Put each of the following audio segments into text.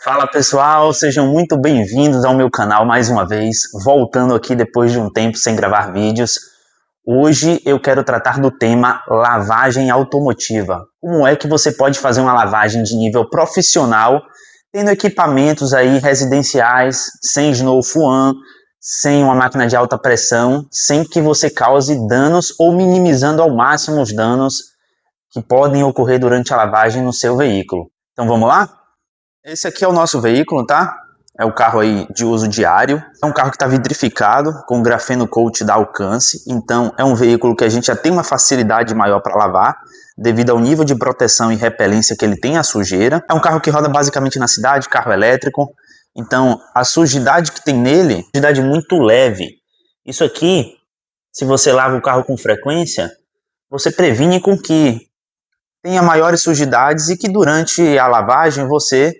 Fala pessoal, sejam muito bem-vindos ao meu canal mais uma vez, voltando aqui depois de um tempo sem gravar vídeos. Hoje eu quero tratar do tema lavagem automotiva. Como é que você pode fazer uma lavagem de nível profissional, tendo equipamentos aí residenciais, sem Snow Fuan, sem uma máquina de alta pressão, sem que você cause danos ou minimizando ao máximo os danos que podem ocorrer durante a lavagem no seu veículo. Então vamos lá? Esse aqui é o nosso veículo, tá? É o carro aí de uso diário. É um carro que está vidrificado com grafeno coat da Alcance. Então é um veículo que a gente já tem uma facilidade maior para lavar, devido ao nível de proteção e repelência que ele tem à sujeira. É um carro que roda basicamente na cidade, carro elétrico. Então a sujidade que tem nele é uma sujidade muito leve. Isso aqui, se você lava o carro com frequência, você previne com que tenha maiores sujidades e que durante a lavagem você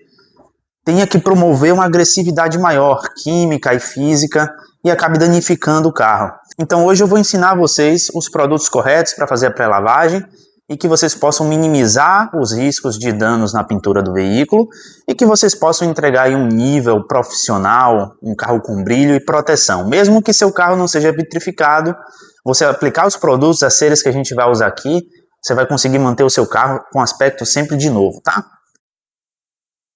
tenha que promover uma agressividade maior, química e física, e acabe danificando o carro. Então hoje eu vou ensinar vocês os produtos corretos para fazer a pré-lavagem e que vocês possam minimizar os riscos de danos na pintura do veículo e que vocês possam entregar aí um nível profissional, um carro com brilho e proteção. Mesmo que seu carro não seja vitrificado, você aplicar os produtos, as ceras que a gente vai usar aqui, você vai conseguir manter o seu carro com aspecto sempre de novo, tá?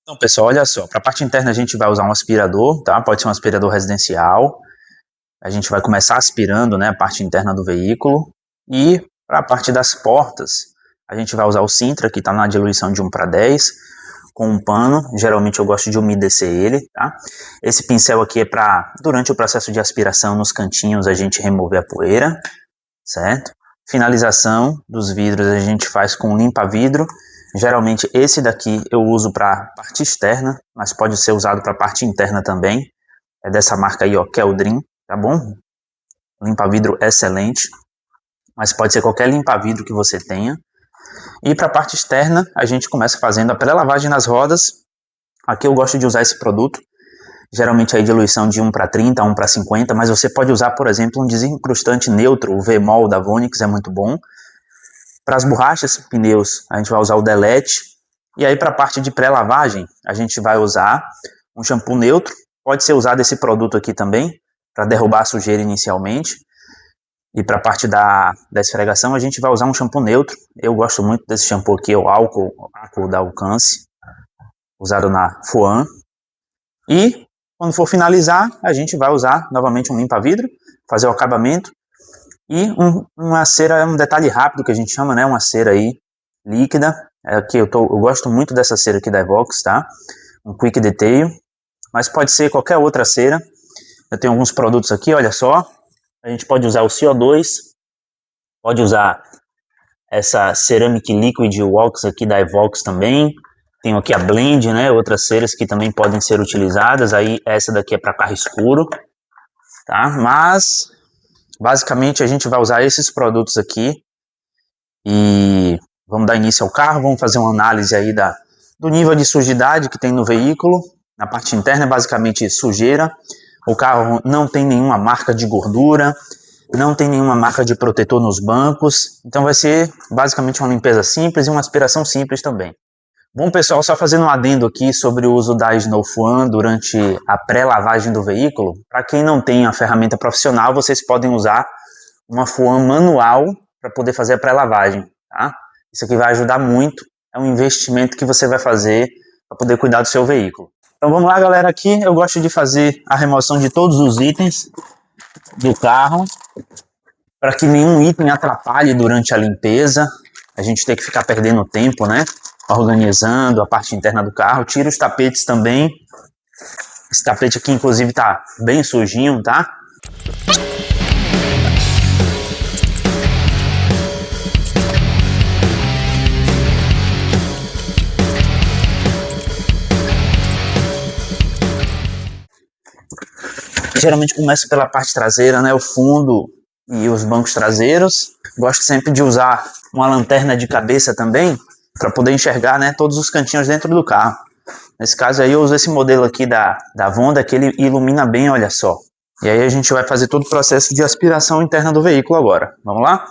Então, pessoal, olha só, para a parte interna a gente vai usar um aspirador, tá? Pode ser um aspirador residencial. A gente vai começar aspirando, né, a parte interna do veículo. E para a parte das portas, a gente vai usar o Sintra, que está na diluição de 1:10, com um pano. Geralmente eu gosto de umedecer ele, tá? Esse pincel aqui é para, durante o processo de aspiração, nos cantinhos, a gente remover a poeira, certo? Finalização dos vidros a gente faz com limpa-vidro. Geralmente esse daqui eu uso para a parte externa, mas pode ser usado para a parte interna também. É dessa marca aí, ó, Keldrin, tá bom? Limpa-vidro excelente, mas pode ser qualquer limpa-vidro que você tenha. E para a parte externa, a gente começa fazendo a pré-lavagem nas rodas. Aqui eu gosto de usar esse produto, geralmente a diluição de 1:30, 1:50, mas você pode usar, por exemplo, um desincrustante neutro, o V-Mol da Vonix é muito bom. Para as borrachas, pneus, a gente vai usar o Delete. E aí para a parte de pré-lavagem, a gente vai usar um shampoo neutro. Pode ser usado esse produto aqui também, para derrubar a sujeira inicialmente. E para a parte da esfregação, a gente vai usar um shampoo neutro. Eu gosto muito desse shampoo aqui, o álcool da Alcance, usado na Fuan. E quando for finalizar, a gente vai usar novamente um limpa-vidro, fazer o acabamento. E uma cera, um detalhe rápido que a gente chama, né? Uma cera aí líquida. Aqui eu gosto muito dessa cera aqui da Evox, tá? Um Quick Detail. Mas pode ser qualquer outra cera. Eu tenho alguns produtos aqui, olha só. A gente pode usar o CO2. Pode usar essa Ceramic Liquid Wax aqui da Evox também. Tenho aqui a Blend, né? Outras ceras que também podem ser utilizadas. Aí essa daqui é para carro escuro, tá? Mas basicamente a gente vai usar esses produtos aqui e vamos dar início ao carro, vamos fazer uma análise aí do nível de sujidade que tem no veículo. Na parte interna é basicamente sujeira, o carro não tem nenhuma marca de gordura, não tem nenhuma marca de protetor nos bancos, então vai ser basicamente uma limpeza simples e uma aspiração simples também. Bom pessoal, só fazendo um adendo aqui sobre o uso da Snow Fuan durante a pré-lavagem do veículo. Para quem não tem a ferramenta profissional, vocês podem usar uma Fuan manual para poder fazer a pré-lavagem, tá? Isso aqui vai ajudar muito, é um investimento que você vai fazer para poder cuidar do seu veículo. Então vamos lá galera, aqui eu gosto de fazer a remoção de todos os itens do carro, para que nenhum item atrapalhe durante a limpeza, a gente tem que ficar perdendo tempo, né? Organizando a parte interna do carro. Tira os tapetes também. Esse tapete aqui inclusive tá bem sujinho, tá? Geralmente começo pela parte traseira, né? O fundo e os bancos traseiros. Gosto sempre de usar uma lanterna de cabeça também, para poder enxergar, né, todos os cantinhos dentro do carro. Nesse caso aí eu uso esse modelo aqui da Vonda, que ele ilumina bem, olha só. E aí a gente vai fazer todo o processo de aspiração interna do veículo agora. Vamos lá?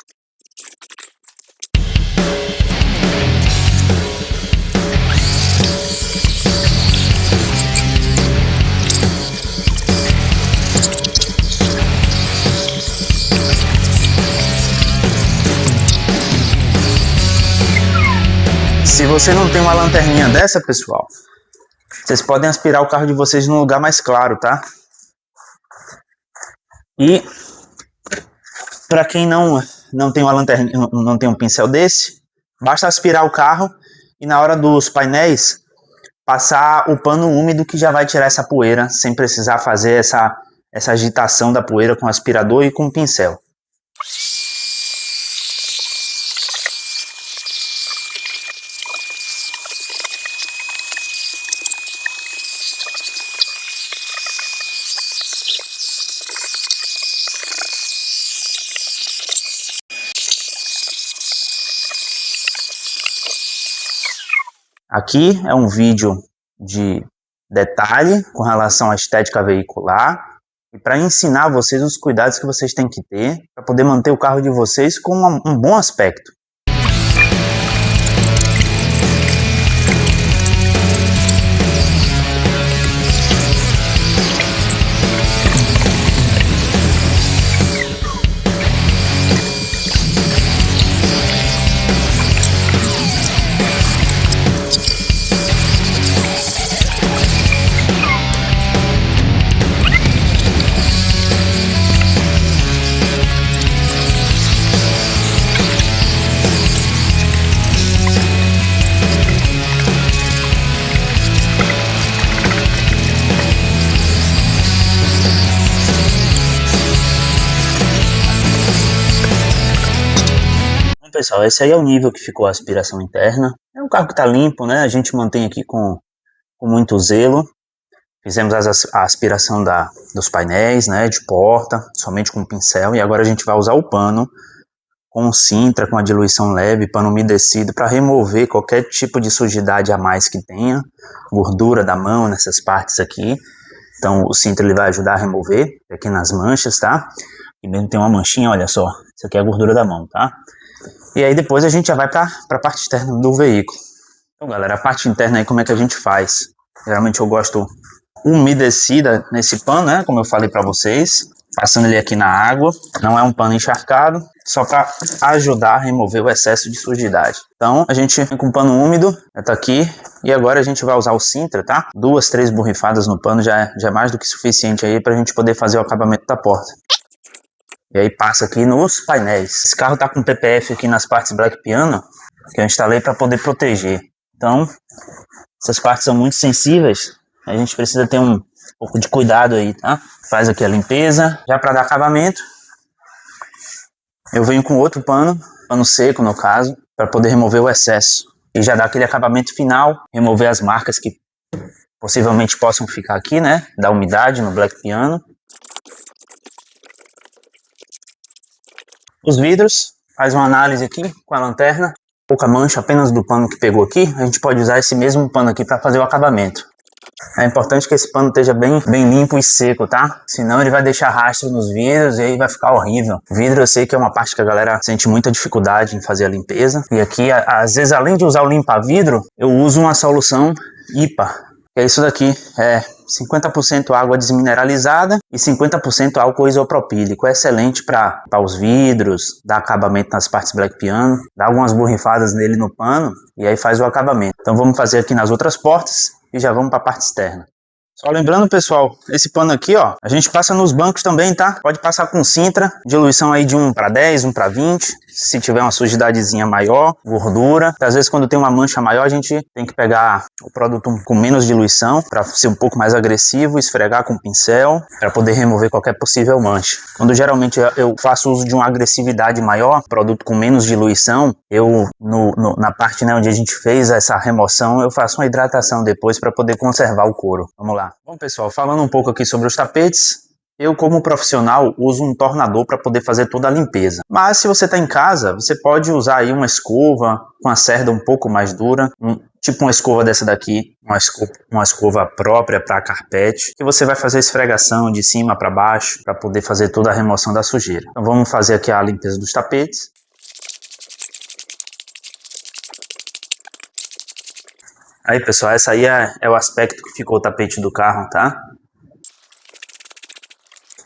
Se você não tem uma lanterninha dessa, pessoal, vocês podem aspirar o carro de vocês num lugar mais claro, tá? E para quem não tem uma lanterna, não tem um pincel desse, basta aspirar o carro e na hora dos painéis passar o pano úmido que já vai tirar essa poeira, sem precisar fazer essa agitação da poeira com aspirador e com pincel. Aqui é um vídeo de detalhe com relação à estética veicular e para ensinar vocês os cuidados que vocês têm que ter para poder manter o carro de vocês com um bom aspecto. Pessoal, esse aí é o nível que ficou a aspiração interna. É um carro que está limpo, né? A gente mantém aqui com muito zelo. Fizemos a aspiração dos painéis, né? De porta, somente com pincel. E agora a gente vai usar o pano com Sintra, com a diluição leve, pano umedecido, para remover qualquer tipo de sujidade a mais que tenha. Gordura da mão nessas partes aqui. Então o Sintra ele vai ajudar a remover pequenas manchas, tá? E mesmo tem uma manchinha, olha só. Isso aqui é a gordura da mão, tá? E aí depois a gente já vai para a parte externa do veículo. Então galera, a parte interna aí como é que a gente faz? Geralmente eu gosto umedecida nesse pano, né? Como eu falei para vocês. Passando ele aqui na água. Não é um pano encharcado. Só para ajudar a remover o excesso de sujidade. Então a gente vem com o pano úmido. Tá aqui. E agora a gente vai usar o Sintra, tá? 2, 3 borrifadas no pano já é mais do que suficiente aí para a gente poder fazer o acabamento da porta. E aí passa aqui nos painéis. Esse carro tá com PPF aqui nas partes Black Piano, que eu instalei para poder proteger. Então, essas partes são muito sensíveis, a gente precisa ter um pouco de cuidado aí, tá? Faz aqui a limpeza. Já para dar acabamento, eu venho com outro pano seco no caso, para poder remover o excesso. E já dar aquele acabamento final, remover as marcas que possivelmente possam ficar aqui, né? Da umidade no Black Piano. Os vidros, faz uma análise aqui com a lanterna, pouca mancha apenas do pano que pegou aqui, a gente pode usar esse mesmo pano aqui para fazer o acabamento. É importante que esse pano esteja bem limpo e seco, tá? Senão ele vai deixar rastro nos vidros e aí vai ficar horrível. O vidro eu sei que é uma parte que a galera sente muita dificuldade em fazer a limpeza. E aqui, às vezes, além de usar o limpa-vidro, eu uso uma solução IPA. Que é isso daqui, é 50% água desmineralizada e 50% álcool isopropílico. É excelente para os vidros, dar acabamento nas partes Black Piano, dá algumas borrifadas nele no pano e aí faz o acabamento. Então vamos fazer aqui nas outras portas e já vamos para a parte externa. Só lembrando, pessoal, esse pano aqui, ó, a gente passa nos bancos também, tá? Pode passar com Sintra, diluição aí de 1 para 10, 1 para 20, se tiver uma sujidadezinha maior, gordura. Às vezes quando tem uma mancha maior, a gente tem que pegar o produto com menos diluição, para ser um pouco mais agressivo, esfregar com pincel, para poder remover qualquer possível mancha. Quando geralmente eu faço uso de uma agressividade maior, produto com menos diluição, eu, na parte, né, onde a gente fez essa remoção, eu faço uma hidratação depois para poder conservar o couro. Vamos lá. Bom, pessoal, falando um pouco aqui sobre os tapetes, eu como profissional uso um tornador para poder fazer toda a limpeza. Mas se você está em casa, você pode usar aí uma escova com a cerda um pouco mais dura, tipo uma escova dessa daqui, uma escova própria para carpete, que você vai fazer esfregação de cima para baixo para poder fazer toda a remoção da sujeira. Então vamos fazer aqui a limpeza dos tapetes. Aí, pessoal, essa aí é o aspecto que ficou o tapete do carro, tá?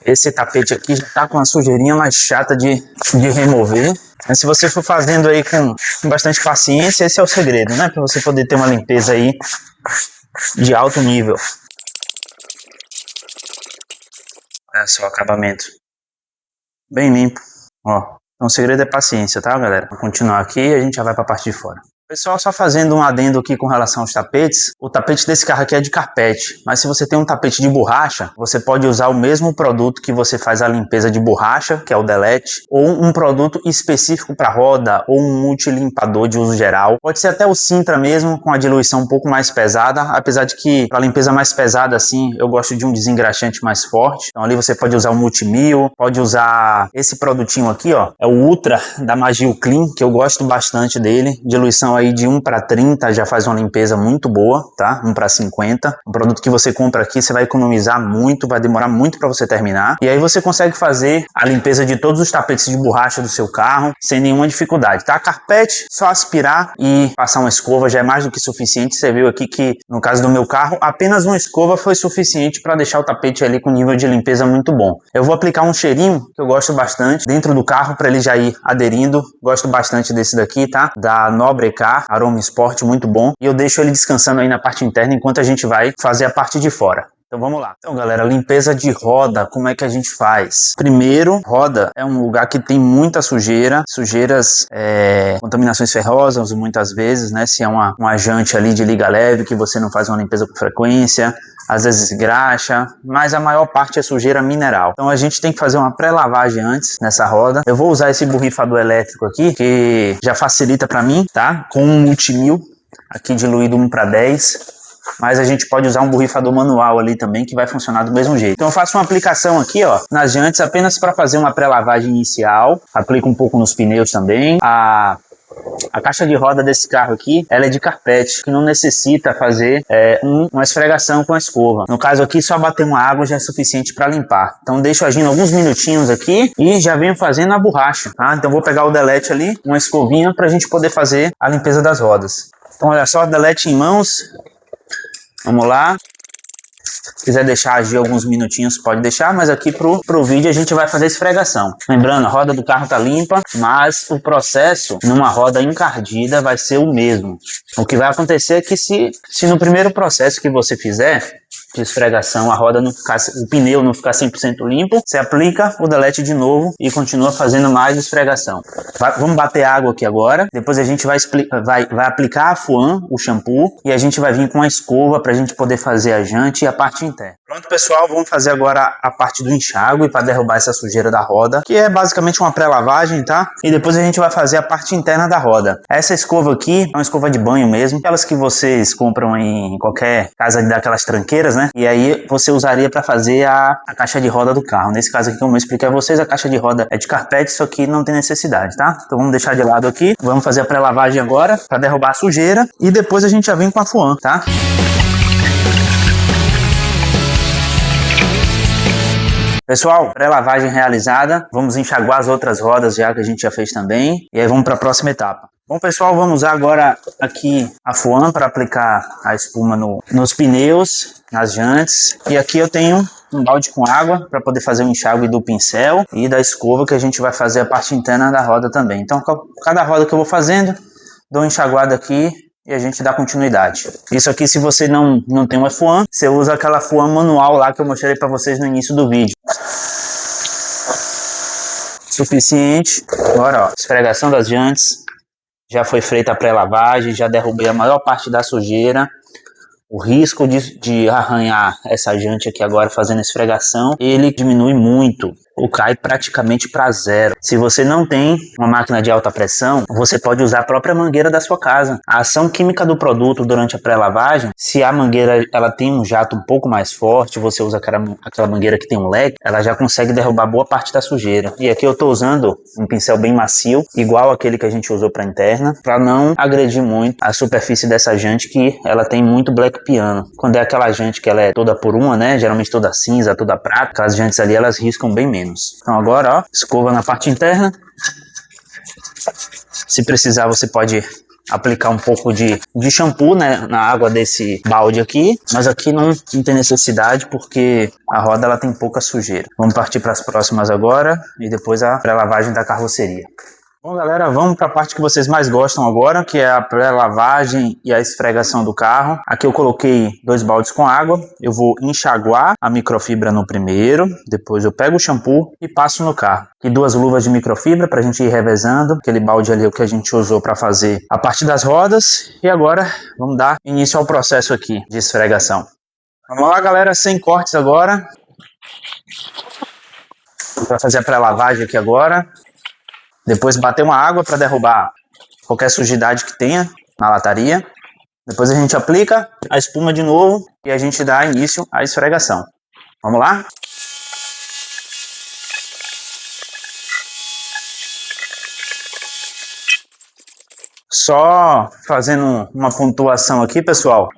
Esse tapete aqui já tá com uma sujeirinha mais chata de remover. Mas se você for fazendo aí com bastante paciência, esse é o segredo, né? Para você poder ter uma limpeza aí de alto nível. Olha só o acabamento. Bem limpo. Ó, então o segredo é paciência, tá, galera? Vou continuar aqui e a gente já vai para a parte de fora. Pessoal, só fazendo um adendo aqui com relação aos tapetes. O tapete desse carro aqui é de carpete, mas se você tem um tapete de borracha, você pode usar o mesmo produto que você faz a limpeza de borracha, que é o Delete, ou um produto específico para roda, ou um multilimpador de uso geral. Pode ser até o Sintra mesmo, com a diluição um pouco mais pesada, apesar de que para limpeza mais pesada assim, eu gosto de um desengraxante mais forte. Então ali você pode usar o Multimil, pode usar esse produtinho aqui, ó, é o Ultra da Magil Clean, que eu gosto bastante dele, diluição aí de 1:30 já faz uma limpeza muito boa, tá? 1:50. Um produto que você compra aqui, você vai economizar muito, vai demorar muito para você terminar. E aí você consegue fazer a limpeza de todos os tapetes de borracha do seu carro sem nenhuma dificuldade, tá? Carpete, só aspirar e passar uma escova já é mais do que suficiente. Você viu aqui que no caso do meu carro, apenas uma escova foi suficiente para deixar o tapete ali com nível de limpeza muito bom. Eu vou aplicar um cheirinho que eu gosto bastante dentro do carro para ele já ir aderindo. Gosto bastante desse daqui, tá? Da Nobrecar. Aroma Sport, muito bom. E eu deixo ele descansando aí na parte interna enquanto a gente vai fazer a parte de fora. Então vamos lá. Então galera, limpeza de roda, como é que a gente faz? Primeiro, roda é um lugar que tem muita sujeira, sujeiras, contaminações ferrosas muitas vezes, né? Se é uma jante ali de liga leve que você não faz uma limpeza com frequência, às vezes graxa, mas a maior parte é sujeira mineral. Então a gente tem que fazer uma pré-lavagem antes nessa roda. Eu vou usar esse borrifador elétrico aqui, que já facilita para mim, tá? Com um Multimil, aqui diluído 1:10. Mas a gente pode usar um borrifador manual ali também, que vai funcionar do mesmo jeito. Então eu faço uma aplicação aqui, ó, nas jantes, apenas para fazer uma pré-lavagem inicial. Aplico um pouco nos pneus também. A caixa de roda desse carro aqui, ela é de carpete, que não necessita fazer uma esfregação com a escova. No caso aqui, só bater uma água já é suficiente para limpar. Então deixo agindo alguns minutinhos aqui e já venho fazendo a borracha, tá? Então vou pegar o Delete ali, uma escovinha, para a gente poder fazer a limpeza das rodas. Então olha só, Delete em mãos. Vamos lá. Se quiser deixar agir alguns minutinhos, pode deixar, mas aqui pro vídeo a gente vai fazer esfregação. Lembrando, a roda do carro tá limpa, mas o processo numa roda encardida vai ser o mesmo. O que vai acontecer é que se no primeiro processo que você fizer de esfregação, a roda não ficar, o pneu não ficar 100% limpo, você aplica o Delete de novo e continua fazendo mais esfregação. Vamos bater água aqui agora, depois a gente vai aplicar a Fuan, o shampoo, e a gente vai vir com a escova para a gente poder fazer a jante e a parte interna. Pronto, pessoal, vamos fazer agora a parte do enxágue para derrubar essa sujeira da roda, que é basicamente uma pré-lavagem, tá? E depois a gente vai fazer a parte interna da roda. Essa escova aqui é uma escova de banho mesmo, aquelas que vocês compram em qualquer casa daquelas tranqueiras, né? E aí você usaria para fazer a caixa de roda do carro. Nesse caso aqui, como eu expliquei a vocês, a caixa de roda é de carpete, isso aqui não tem necessidade, tá? Então vamos deixar de lado aqui. Vamos fazer a pré-lavagem agora para derrubar a sujeira e depois a gente já vem com a Fuan, tá? Pessoal, pré-lavagem realizada, vamos enxaguar as outras rodas já que a gente já fez também e aí vamos para a próxima etapa. Bom, pessoal, vamos usar agora aqui a Fuan para aplicar a espuma nos pneus, nas jantes, e aqui eu tenho um balde com água para poder fazer o enxágue do pincel e da escova, que a gente vai fazer a parte interna da roda também. Então, cada roda que eu vou fazendo, dou uma enxaguada aqui e a gente dá continuidade. Isso aqui, se você não tem uma Fuan, você usa aquela Fuan manual lá que eu mostrei para vocês no início do vídeo. Suficiente. Agora, ó, esfregação das jantes. Já foi feita a pré-lavagem, já derrubei a maior parte da sujeira. O risco de arranhar essa jante aqui agora fazendo esfregação, ele diminui muito, ou cai praticamente para zero. Se você não tem uma máquina de alta pressão, você pode usar a própria mangueira da sua casa. A ação química do produto durante a pré-lavagem, se a mangueira ela tem um jato um pouco mais forte, você usa aquela mangueira que tem um leque, ela já consegue derrubar boa parte da sujeira. E aqui eu estou usando um pincel bem macio, igual aquele que a gente usou para interna, para não agredir muito a superfície dessa jante, que ela tem muito black piano. Quando é aquela jante que ela é toda por uma, né, geralmente toda cinza, toda prata, aquelas jantes ali elas riscam bem menos. Então agora, ó, escova na parte interna. Se precisar, você pode aplicar um pouco de shampoo, né, na água desse balde aqui, mas aqui não tem necessidade porque a roda ela tem pouca sujeira. Vamos partir para as próximas agora e depois a pré-lavagem da carroceria. Bom, galera, vamos para a parte que vocês mais gostam agora, que é a pré-lavagem e a esfregação do carro. Aqui eu coloquei 2 baldes com água. Eu vou enxaguar a microfibra no primeiro, depois eu pego o shampoo e passo no carro. E 2 luvas de microfibra para a gente ir revezando. Aquele balde ali é o que a gente usou para fazer a parte das rodas. E agora vamos dar início ao processo aqui de esfregação. Vamos lá, galera, sem cortes agora. Para fazer a pré-lavagem aqui agora. Depois bater uma água para derrubar qualquer sujidade que tenha na lataria. Depois a gente aplica a espuma de novo e a gente dá início à esfregação. Vamos lá? Só fazendo uma pontuação aqui, pessoal.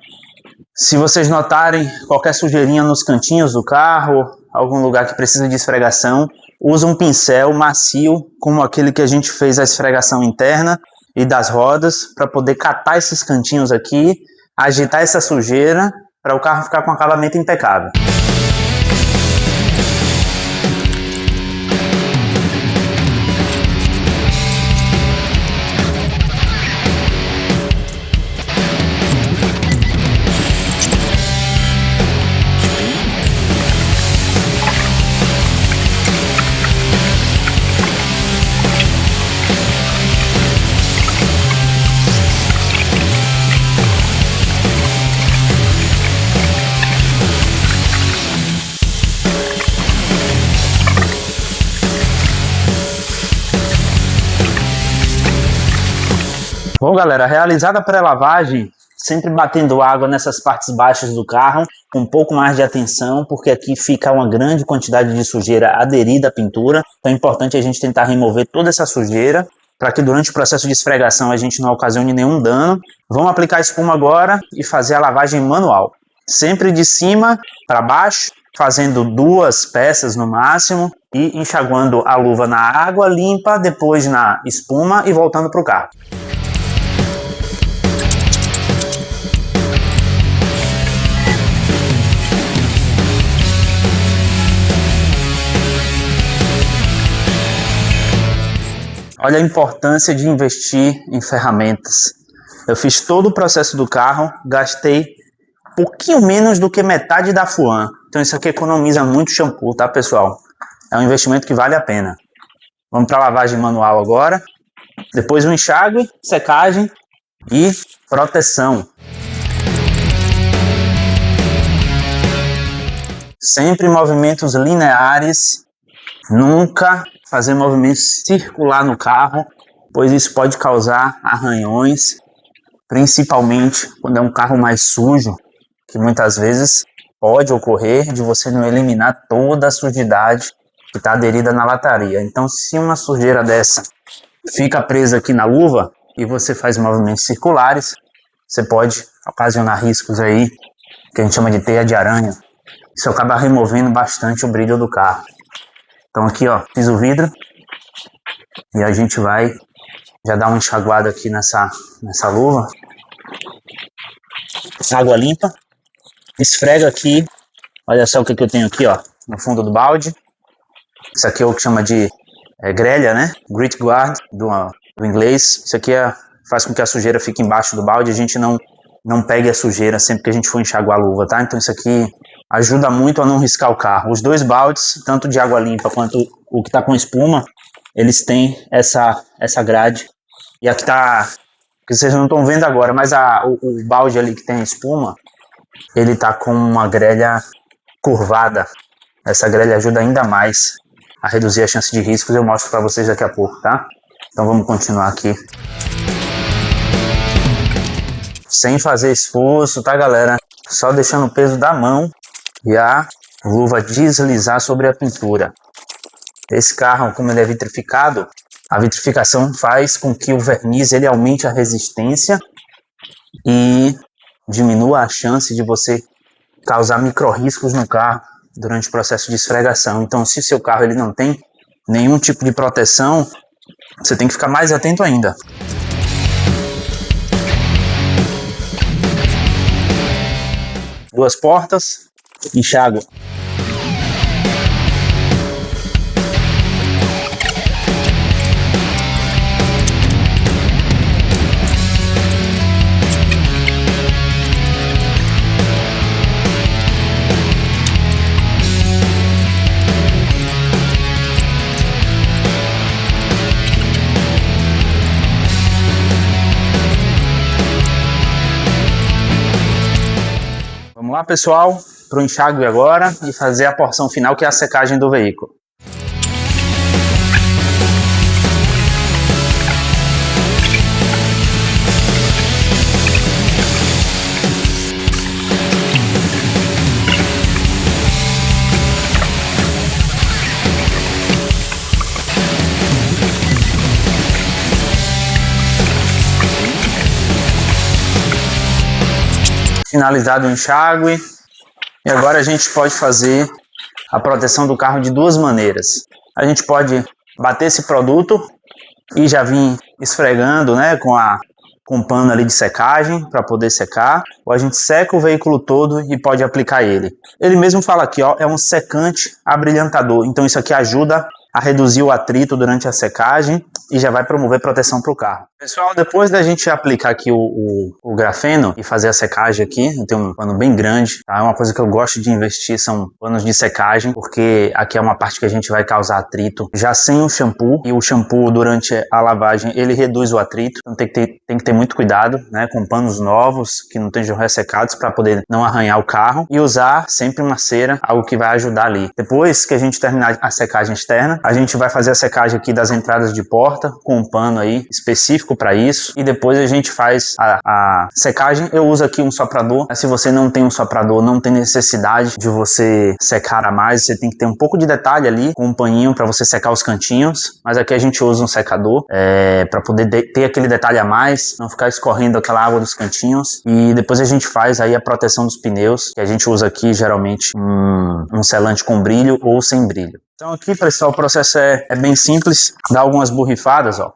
Se vocês notarem qualquer sujeirinha nos cantinhos do carro, algum lugar que precisa de esfregação, usa um pincel macio, como aquele que a gente fez a esfregação interna e das rodas, para poder catar esses cantinhos aqui, agitar essa sujeira, para o carro ficar com acabamento impecável. Bom, galera, realizada a pré-lavagem, sempre batendo água nessas partes baixas do carro, com um pouco mais de atenção, porque aqui fica uma grande quantidade de sujeira aderida à pintura. Então é importante a gente tentar remover toda essa sujeira, para que durante o processo de esfregação a gente não ocasione nenhum dano. Vamos aplicar a espuma agora e fazer a lavagem manual. Sempre de cima para baixo, fazendo 2 peças no máximo e enxaguando a luva na água limpa, depois na espuma e voltando para o carro. Olha a importância de investir em ferramentas. Eu fiz todo o processo do carro, gastei pouquinho menos do que metade da FUAN. Então isso aqui economiza muito shampoo, tá, pessoal? É um investimento que vale a pena. Vamos para a lavagem manual agora. Depois o enxágue, secagem e proteção. Sempre movimentos lineares, nunca fazer movimento circular no carro, pois isso pode causar arranhões, principalmente quando é um carro mais sujo, que muitas vezes pode ocorrer de você não eliminar toda a sujidade que está aderida na lataria. Então, se uma sujeira dessa fica presa aqui na luva e você faz movimentos circulares, você pode ocasionar riscos aí, que a gente chama de teia de aranha. Isso acaba removendo bastante o brilho do carro. Então aqui, ó, fiz o vidro e a gente vai já dar uma enxaguada aqui nessa luva. Água limpa. Esfrega aqui. Olha só o que eu tenho aqui, ó, no fundo do balde. Isso aqui é o que chama de grelha, né? Grit guard do inglês. Isso aqui faz com que a sujeira fique embaixo do balde e a gente não pegue a sujeira sempre que a gente for enxaguar a luva, tá? Então isso aqui ajuda muito a não riscar o carro. Os 2 baldes, tanto de água limpa quanto o que está com espuma, eles têm essa grade. E aqui tá, que vocês não estão vendo agora, mas o balde ali que tem a espuma, ele tá com uma grelha curvada. Essa grelha ajuda ainda mais a reduzir a chance de riscos. Eu mostro para vocês daqui a pouco, tá? Então vamos continuar aqui. Sem fazer esforço, tá, galera? Só deixando o peso da mão e a luva deslizar sobre a pintura. Esse carro, como ele é vitrificado, a vitrificação faz com que o verniz ele aumente a resistência e diminua a chance de você causar micro-riscos no carro durante o processo de esfregação. Então, se o seu carro ele não tem nenhum tipo de proteção, você tem que ficar mais atento ainda. Duas portas, enxágue. Vamos lá, pessoal, para o enxágue agora e fazer a porção final, que é a secagem do veículo. Finalizado o enxágue, e agora a gente pode fazer a proteção do carro de duas maneiras. A gente pode bater esse produto e já vir esfregando, né, com um pano ali de secagem para poder secar, ou a gente seca o veículo todo e pode aplicar ele. Ele mesmo fala aqui, ó, é um secante abrilhantador, então isso aqui ajuda a reduzir o atrito durante a secagem e já vai promover proteção para o carro. Pessoal, depois da gente aplicar aqui o grafeno e fazer a secagem aqui, eu tenho um pano bem grande, tá? Uma coisa que eu gosto de investir são panos de secagem, porque aqui é uma parte que a gente vai causar atrito já sem o shampoo, e o shampoo durante a lavagem ele reduz o atrito, então tem que ter muito cuidado, né, com panos novos que não estejam ressecados para poder não arranhar o carro, e usar sempre uma cera, algo que vai ajudar ali. Depois que a gente terminar a secagem externa, a gente vai fazer a secagem aqui das entradas de porta com um pano aí específico para isso, e depois a gente faz a secagem. Eu uso aqui um soprador, mas se você não tem um soprador, não tem necessidade de você secar a mais, você tem que ter um pouco de detalhe ali com um paninho para você secar os cantinhos, mas aqui a gente usa um secador para poder ter aquele detalhe a mais, não ficar escorrendo aquela água dos cantinhos, e depois a gente faz aí a proteção dos pneus, que a gente usa aqui geralmente um selante com brilho ou sem brilho. Então aqui, pessoal, o processo é bem simples, dá algumas borrifadas, ó.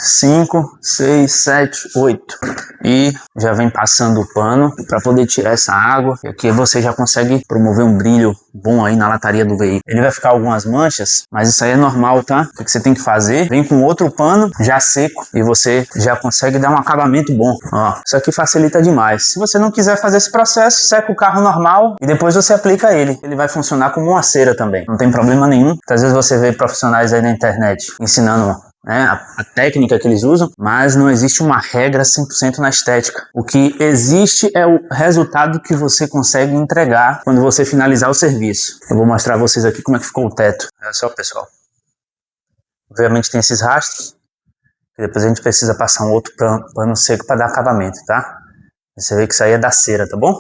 5, 6, 7, 8, e já vem passando o pano para poder tirar essa água, e aqui você já consegue promover um brilho bom aí na lataria do veículo. Ele vai ficar algumas manchas, mas isso aí é normal, tá? O que você tem que fazer, vem com outro pano já seco e você já consegue dar um acabamento bom. Ó, isso aqui facilita demais. Se você não quiser fazer esse processo, seca o carro normal e depois você aplica ele. Ele vai funcionar como uma cera também, não tem problema nenhum. Às vezes você vê profissionais aí na internet ensinando a técnica que eles usam, mas não existe uma regra 100% na estética. O que existe é o resultado que você consegue entregar quando você finalizar o serviço. Eu vou mostrar a vocês aqui como é que ficou o teto. Olha só, pessoal. Obviamente tem esses rastros, e depois a gente precisa passar um outro pano seco para dar acabamento, tá? Você vê que isso aí é da cera, tá bom?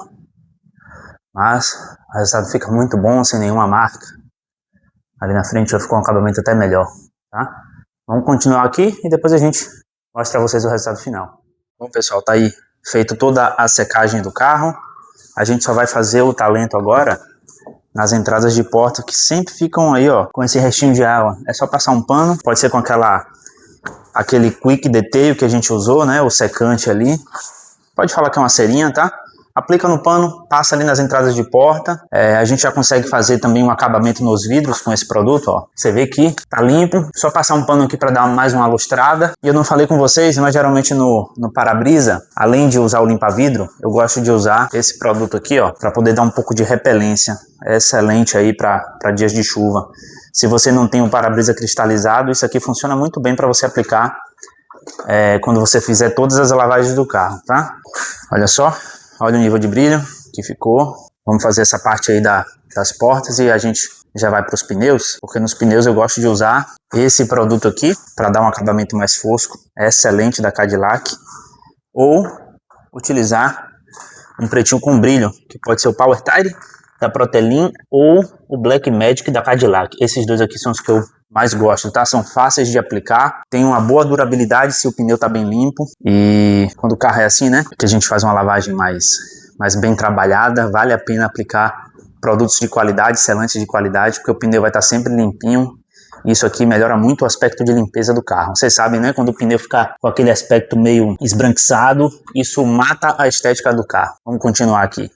Mas o resultado fica muito bom, sem nenhuma marca. Ali na frente já ficou um acabamento até melhor, tá? Vamos continuar aqui e depois a gente mostra para vocês o resultado final. Bom, pessoal, tá aí feito toda a secagem do carro. A gente só vai fazer o talento agora nas entradas de porta, que sempre ficam aí, ó, com esse restinho de água. É só passar um pano, pode ser com aquele quick detail que a gente usou, né, o secante ali. Pode falar que é uma cerinha, tá? Aplica no pano, passa ali nas entradas de porta. A gente já consegue fazer também um acabamento nos vidros com esse produto, ó. Você vê que tá limpo, só passar um pano aqui para dar mais uma lustrada. E eu não falei com vocês, mas geralmente no para-brisa, além de usar o limpa-vidro, eu gosto de usar esse produto aqui, ó, para poder dar um pouco de repelência. É excelente aí para dias de chuva. Se você não tem um para-brisa cristalizado, isso aqui funciona muito bem para você aplicar quando você fizer todas as lavagens do carro, tá? Olha só. Olha o nível de brilho que ficou. Vamos fazer essa parte aí das portas e a gente já vai para os pneus, porque nos pneus eu gosto de usar esse produto aqui para dar um acabamento mais fosco. É excelente, da Cadillac. Ou utilizar um pretinho com brilho, que pode ser o Power Tire da Protelin ou o Black Magic da Cadillac. Esses dois aqui são os que eu mais gosto, tá? São fáceis de aplicar, tem uma boa durabilidade se o pneu tá bem limpo, e quando o carro é assim, né, que a gente faz uma lavagem mais bem trabalhada, vale a pena aplicar produtos de qualidade, selantes de qualidade, porque o pneu vai estar sempre limpinho. Isso aqui melhora muito o aspecto de limpeza do carro. Vocês sabem, né, quando o pneu fica com aquele aspecto meio esbranquiçado, isso mata a estética do carro. Vamos continuar aqui.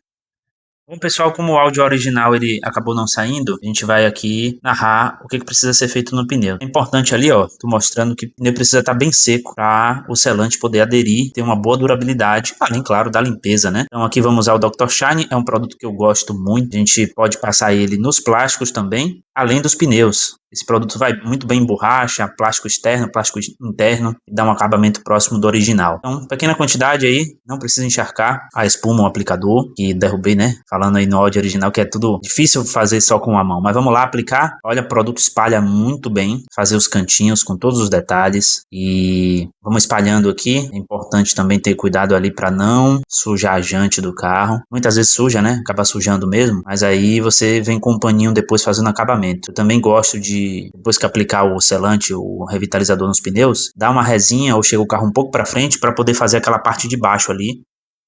Bom, pessoal, como o áudio original ele acabou não saindo, a gente vai aqui narrar o que precisa ser feito no pneu. É importante ali, ó, tô mostrando que o pneu precisa estar bem seco para o selante poder aderir, ter uma boa durabilidade, além, claro, da limpeza, né? Então aqui vamos usar o Dr. Shine, é um produto que eu gosto muito. A gente pode passar ele nos plásticos também, além dos pneus. Esse produto vai muito bem em borracha, plástico externo, plástico interno, e dá um acabamento próximo do original. Então, pequena quantidade aí, não precisa encharcar a espuma, o aplicador, que derrubei, né? Falando aí no áudio original, que é tudo difícil fazer só com a mão. Mas vamos lá aplicar. Olha, o produto espalha muito bem, fazer os cantinhos com todos os detalhes e vamos espalhando aqui. É importante também ter cuidado ali para não sujar a jante do carro. Muitas vezes suja, né? Acaba sujando mesmo, mas aí você vem com um paninho depois fazendo acabamento. Eu também gosto de, depois que aplicar o selante, o revitalizador nos pneus, dar uma resinha ou chega o carro um pouco para frente para poder fazer aquela parte de baixo ali,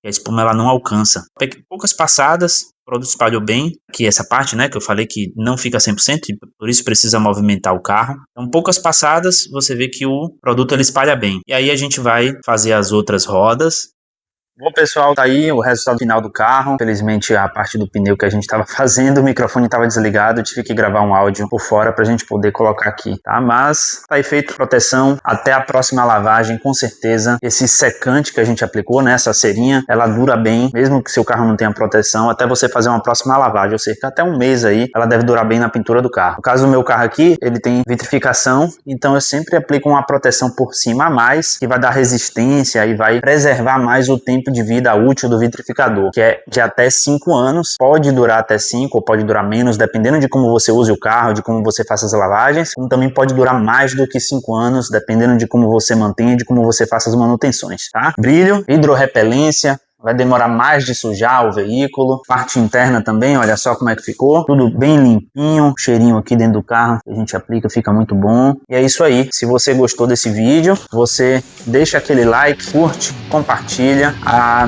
que a espuma ela não alcança. Poucas passadas, o produto espalhou bem, que essa parte, né, que eu falei que não fica 100%, e por isso precisa movimentar o carro. Então, poucas passadas, você vê que o produto ele espalha bem. E aí a gente vai fazer as outras rodas. Bom, pessoal, tá aí o resultado final do carro. Infelizmente, a parte do pneu que a gente estava fazendo, o microfone estava desligado, eu tive que gravar um áudio por fora pra gente poder colocar aqui, tá? Mas tá aí feito proteção. Até a próxima lavagem, com certeza. Esse secante que a gente aplicou, né, essa cerinha, ela dura bem, mesmo que seu carro não tenha proteção, até você fazer uma próxima lavagem, ou seja, até um mês aí, ela deve durar bem na pintura do carro. No caso do meu carro aqui, ele tem vitrificação, então eu sempre aplico uma proteção por cima a mais, que vai dar resistência e vai preservar mais o tempo de vida útil do vitrificador, que é de até 5 anos, pode durar até 5 ou pode durar menos, dependendo de como você use o carro, de como você faça as lavagens, como também pode durar mais do que 5 anos, dependendo de como você mantenha, de como você faça as manutenções, tá? Brilho, hidrorrepelência, vai demorar mais de sujar o veículo. Parte interna também, olha só como é que ficou. Tudo bem limpinho, cheirinho aqui dentro do carro que a gente aplica, fica muito bom. E é isso aí. Se você gostou desse vídeo, você deixa aquele like, curte, compartilha.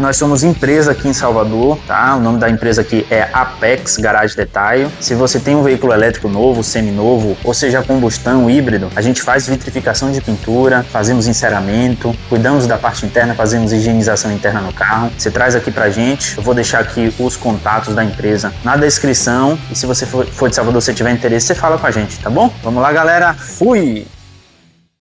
Nós somos empresa aqui em Salvador, tá? O nome da empresa aqui é Apex Garage Detail. Se você tem um veículo elétrico novo, seminovo, ou seja, combustão, híbrido, a gente faz vitrificação de pintura, fazemos enceramento, cuidamos da parte interna, fazemos higienização interna no carro. Você traz aqui pra gente, eu vou deixar aqui os contatos da empresa na descrição e se você for de Salvador, se tiver interesse, você fala com a gente, tá bom? Vamos lá, galera, fui!